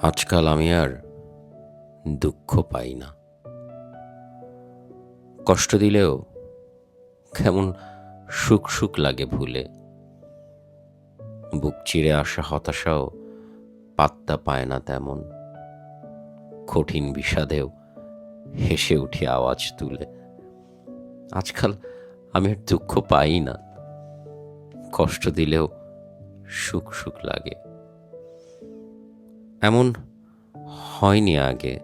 আজকাল আমি আর দুঃখ পাই না। কষ্ট দিলেও কেমন সুখ সুখ লাগে ভুলে। বুক চিরে আসা হতাশাও পাত্তা পায় না তেমন। কঠিন বিষাদেও হেসে উঠি আওয়াজ তুলে। আজকাল আমি আর দুঃখ পাই না। কষ্ট দিলেও সুখ সুখ লাগে। এমন হয়নি আগে।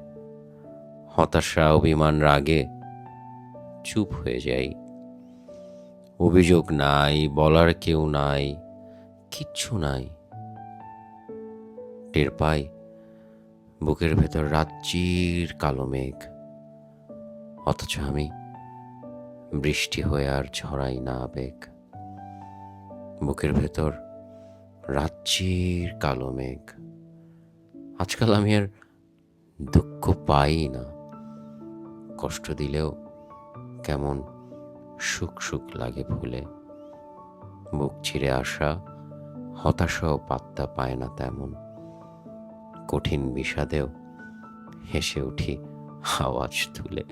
হতাশা অভিমান রাগে চুপ হয়ে যাই। অভিযোগ নাই, বলার কেউ নাই, কিচ্ছু নাই। টের পাই বুকের ভেতর রাত্রির কালো মেঘ, অথচ আমি বৃষ্টি হয়ে আর ঝরাই না আবেগ। বুকের ভেতর রাত্রির কালো মেঘ। আজকাল আমি আর দুঃখ পাই না। কষ্ট দিলেও কেমন সুখ সুখ লাগে ভুলে। বুক চিরে আসা হতাশাও পাত্তা পায় না তেমন। কঠিন বিষাদেও হেসে উঠি আওয়াজ তুলে।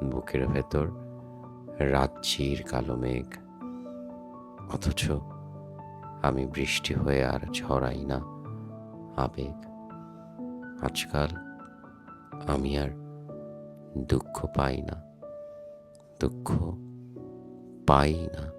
বুকের ভেতর রাত্রির কালো মেঘ, অথচ আমি বৃষ্টি হয়ে আর ঝরাই না আবেগ। আজকাল আমি আর দুঃখ পাই না, দুঃখ পাই না।